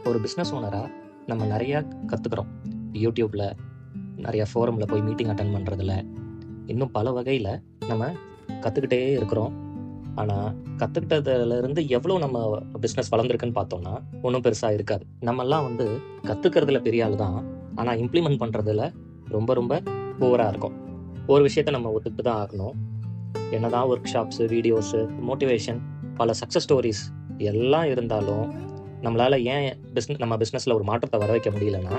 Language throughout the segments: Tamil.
ஒரு பிஸ்னஸ் ஓனராக நம்ம நிறையா கற்றுக்குறோம். யூடியூப்பில் நிறைய ஃபோரமில் போய் மீட்டிங் அட்டன் பண்ணுறதுல இன்னும் பல வகையில் நம்ம கற்றுக்கிட்டே இருக்கிறோம். ஆனால் கற்றுக்கிட்டதுலேருந்து எவ்வளோ நம்ம பிஸ்னஸ் வளர்ந்துருக்குன்னு பார்த்தோம்னா ஒன்றும் பெருசாக இருக்காது. நம்மெல்லாம் கற்றுக்கிறதுல பெரிய ஆள் தான், ஆனால் இம்ப்ளிமெண்ட் பண்ணுறதுல ரொம்ப ரொம்ப புவராக இருக்கும். ஒரு விஷயத்த நம்ம ஒத்துக்கிட்டு தான் ஆகணும். என்னதான் ஒர்க் ஷாப்ஸு, வீடியோஸு, மோட்டிவேஷன், பல சக்ஸஸ் ஸ்டோரிஸ் எல்லாம் இருந்தாலும் நம்மளால் ஏன் நம்ம பிஸ்னஸில் ஒரு மாற்றத்தை வர வைக்க முடியலன்னா,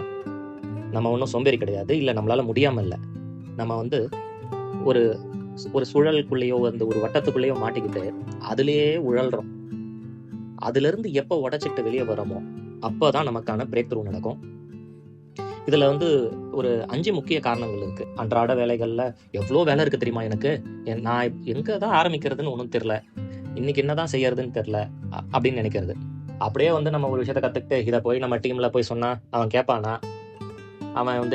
நம்ம ஒன்றும் சோம்பேறி கிடையாது, இல்லை நம்மளால் முடியாமல் இல்லை. நம்ம ஒரு ஒரு சூழலுக்குள்ளேயோ ஒரு வட்டத்துக்குள்ளேயோ மாட்டிக்கிட்டு அதுலேயே உழல்றோம். அதுலேருந்து எப்போ உடைச்சிட்டு வெளியே வரோமோ அப்போ தான் நமக்கான பிரேக் த்ரூ நடக்கும். இதில் ஒரு 5 முக்கிய காரணங்கள் இருக்குது. அன்றாட வேலைகளில் எவ்வளோ வேலை இருக்குது தெரியுமா எனக்கு, நான் எங்கே தான் ஆரம்பிக்கிறதுன்னு ஒன்றும் தெரில, இன்றைக்கி என்ன தான் செய்யறதுன்னு தெரில அப்படின்னு நினைக்கிறது. அப்படியே நம்ம ஒரு விஷயத்தை கற்றுக்கிட்டு இதை போய் நம்ம டீமில் போய் சொன்னால் அவன் கேட்பானா, அவன்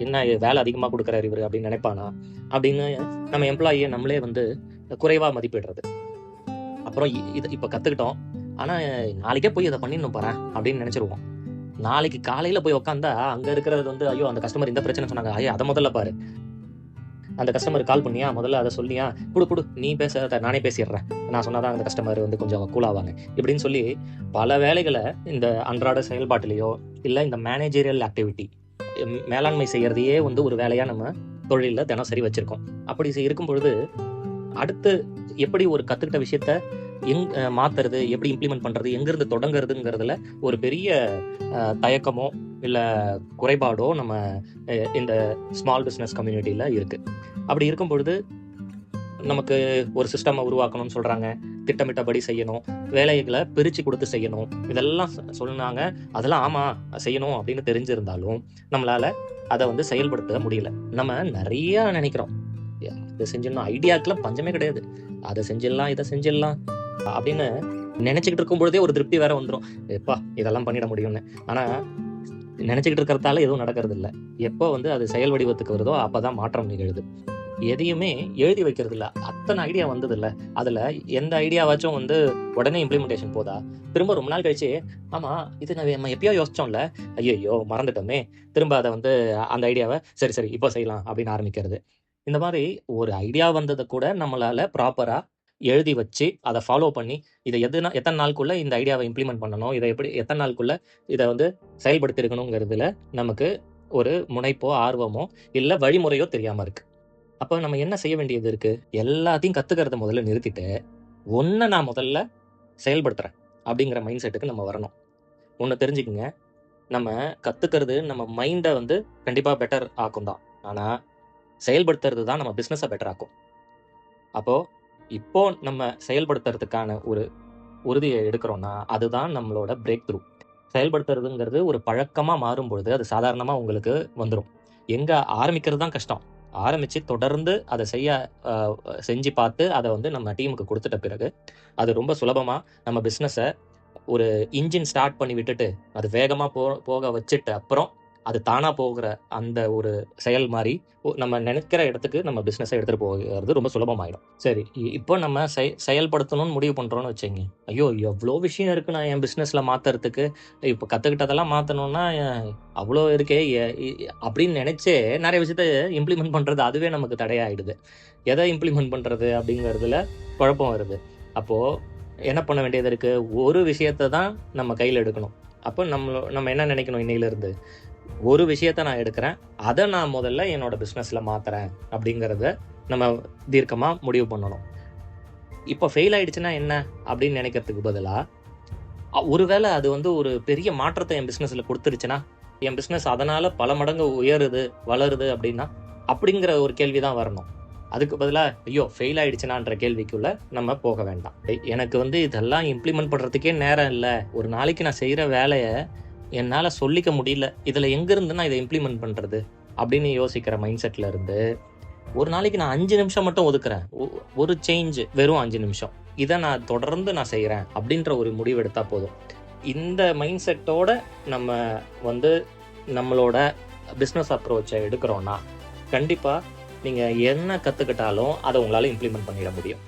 என்ன வேலை அதிகமாக கொடுக்குறாரு இவர் அப்படின்னு நினைப்பானா அப்படின்னு நம்ம எம்ப்ளாயியை நம்மளே குறைவாக மதிப்பிடுறது. அப்புறம் இப்போ கற்றுக்கிட்டோம், ஆனால் நாளைக்கே போய் இதை பண்ணிடணும் பாரு அப்படின்னு நினச்சிருவோம். நாளைக்கு காலையில் போய் உட்காந்தா அங்கே இருக்கிறது ஐயோ அந்த கஸ்டமர் இந்த பிரச்சனை சொன்னாங்க, ஐயோ அதை முதல்ல பாரு, அந்த கஸ்டமர் கால் பண்ணியா, முதல்ல அதை சொல்லியா, கொடு நீ பேச, நானே பேசிடுறேன், நான் சொன்னாதான் அந்த கஸ்டமர் கொஞ்சம் கூலாவாங்க இப்படின்னு சொல்லி பல வேலைகளை இந்த அன்றாட செயல்பாட்டிலேயோ இல்லை இந்த மேனேஜரியல் ஆக்டிவிட்டி, மேலாண்மை செய்யறதையே ஒரு வேலையாக நம்ம தொழிலில் தினசரி வச்சுருக்கோம். அப்படி இருக்கும் பொழுது அடுத்து எப்படி ஒரு கற்றுக்கிட்ட விஷயத்த மாற்றுறது, எப்படி இம்ப்ளிமெண்ட் பண்ணுறது, எங்கேருந்து தொடங்குறதுங்கிறதுல ஒரு பெரிய தயக்கமோ இல்லை குறைபாடோ நம்ம இந்த ஸ்மால் பிஸ்னஸ் கம்யூனிட்டியில் இருக்குது. அப்படி இருக்கும் பொழுது நமக்கு ஒரு சிஸ்டமை உருவாக்கணும்னு சொல்கிறாங்க, திட்டமிட்டபடி செய்யணும், வேலைகளை பிரித்து கொடுத்து செய்யணும், இதெல்லாம் சொன்னாங்க. அதெல்லாம் ஆமாம் செய்யணும் அப்படின்னு தெரிஞ்சிருந்தாலும் நம்மளால் அதை செயல்படுத்த முடியல. நம்ம நிறையா நினைக்கிறோம், இதை செஞ்சிடணும், ஐடியாக்கெல்லாம் பஞ்சமே கிடையாது, அதை செஞ்சிடலாம் இதை செஞ்சிடலாம் அப்படின்னு நினச்சிக்கிட்டு இருக்கும் பொழுதே ஒரு திருப்தி வேற வந்துடும், எப்பா இதெல்லாம் பண்ணிட முடியும்னு. ஆனால் நினச்சிக்கிட்டு இருக்கிறதால எதுவும் நடக்கிறது இல்லை. எப்போ அது செயல் வடிவத்துக்கு வருதோ அப்போ தான் மாற்றம் நிகழுது. எதையுமே எழுதி வைக்கிறது இல்லை. அத்தனை ஐடியா வந்தது இல்லை, அதில் எந்த ஐடியாவாச்சும் உடனே இம்ப்ளிமெண்டேஷன் போதா, திரும்ப ரொம்ப நாள் கழிச்சு ஆமாம் இது நம்ம எப்பயோ யோசிச்சோம்ல, ஐயோ மறந்துட்டோமே, திரும்ப அதை அந்த ஐடியாவை சரி இப்போ செய்யலாம் அப்படின்னு ஆரம்பிக்கிறது. இந்த மாதிரி ஒரு ஐடியா வந்ததை கூட நம்மளால் ப்ராப்பராக எழுதி வச்சு அதை ஃபாலோ பண்ணி இதை எத்தனை நாளுக்குள்ளே இந்த ஐடியாவை இம்ப்ளிமெண்ட் பண்ணணும், இதை எத்தனை நாளுக்குள்ளே இதை செயல்படுத்திருக்கணுங்கிறதுல நமக்கு ஒரு முனைப்போ ஆர்வமோ இல்லை வழிமுறையோ தெரியாமல் இருக்குது. அப்போ நம்ம என்ன செய்ய வேண்டியது இருக்குது, எல்லாத்தையும் கற்றுக்கிறத முதல்ல நிறுத்திட்டு ஒன்றை நான் முதல்ல செயல்படுத்துகிறேன் அப்படிங்கிற மைண்ட் செட்டுக்கு நம்ம வரணும். ஒன்று தெரிஞ்சுக்குங்க, நம்ம கற்றுக்கிறது நம்ம மைண்டை கண்டிப்பாக பெட்டர் ஆக்கும் தான், ஆனால் செயல்படுத்துறது தான் நம்ம பிஸ்னஸை பெட்டர் ஆக்கும். இப்போ நம்ம செயல்படுத்துறதுக்கான ஒரு உறுதியை எடுக்கிறோன்னா அதுதான் நம்மளோட பிரேக் த்ரூ. செயல்படுத்துறதுங்கிறது ஒரு பழக்கமாக மாறும்பொழுது அது சாதாரணமாக உங்களுக்கு வந்துடும். எங்கே ஆரம்பிக்கிறது தான் கஷ்டம். ஆரம்பித்து தொடர்ந்து அதை செஞ்சு பார்த்து அதை நம்ம டீமுக்கு கொடுத்துட்ட பிறகு அது ரொம்ப சுலபமாக நம்ம பிஸ்னஸை ஒரு இன்ஜின் ஸ்டார்ட் பண்ணி விட்டுட்டு அது வேகமாக போக வச்சுட்டு அப்புறம் அது தானாக போகிற அந்த ஒரு செயல் மாதிரி நம்ம நினைக்கிற இடத்துக்கு நம்ம பிஸ்னஸை எடுத்துகிட்டு போகிறது ரொம்ப சுலபமாயிடும். சரி, இப்போ நம்ம செயல்படுத்தணும்னு முடிவு பண்ணுறோன்னு வச்சுங்க, ஐயோ எவ்வளோ விஷயம் இருக்குது நான் என் பிஸ்னஸில் மாற்றுறதுக்கு, இப்போ கற்றுக்கிட்டதெல்லாம் மாற்றணுன்னா அவ்வளோ இருக்கே அப்படின்னு நினச்சே நிறைய விஷயத்த இம்ப்ளிமெண்ட் பண்ணுறது அதுவே நமக்கு தடையாகிடுது. எதை இம்ப்ளிமெண்ட் பண்ணுறது அப்படிங்கிறதுல குழப்பம் வருது. அப்போது என்ன பண்ண வேண்டியது இருக்குது, ஒரு விஷயத்தை தான் நம்ம கையில் எடுக்கணும். அப்போ நம்ம என்ன நினைக்கணும், இன்னையிலேருந்து ஒரு விஷயத்த நான் எடுக்கிறேன், அதை நான் முதல்ல என்னோட பிஸ்னஸில் மாற்றுறேன் அப்படிங்கிறத நம்ம தீர்க்கமாக முடிவு பண்ணணும். இப்போ ஃபெயில் ஆகிடுச்சுன்னா என்ன அப்படின்னு நினைக்கிறதுக்கு பதிலாக ஒருவேளை அது ஒரு பெரிய மாற்றத்தை என் பிஸ்னஸில் கொடுத்துருச்சுன்னா, என் பிஸ்னஸ் அதனால் பல மடங்கு உயருது வளருது அப்படின்னா அப்படிங்கிற ஒரு கேள்வி தான் வரணும். அதுக்கு பதிலாக ஐயோ ஃபெயில் ஆகிடுச்சுனான்ற கேள்விக்குள்ளே நம்ம போக வேண்டாம். எனக்கு இதெல்லாம் இம்ப்ளிமெண்ட் பண்ணுறதுக்கே நேரம் இல்லை, ஒரு நாளைக்கு நான் செய்கிற வேலையை என்னால் சொல்லிக்க முடியல, இதில் எங்கேருந்து நான் இதை இம்ப்ளிமெண்ட் பண்ணுறது அப்படின்னு யோசிக்கிற மைண்ட் செட்டில் இருந்து ஒரு நாளைக்கு நான் 5 நிமிஷம் மட்டும் ஒதுக்குறேன், ஒரு சேஞ்சு வெறும் 5 நிமிஷம், இதை நான் தொடர்ந்து நான் செய்கிறேன் அப்படின்ற ஒரு முடிவு எடுத்தால் போதும். இந்த மைண்ட் செட்டோட நம்ம நம்மளோட பிஸ்னஸ் அப்ரோச்சை எடுக்கிறோன்னா கண்டிப்பாக நீங்கள் என்ன கற்றுக்கிட்டாலும் அதை உங்களால் இம்ப்ளிமெண்ட் பண்ணிட முடியும்.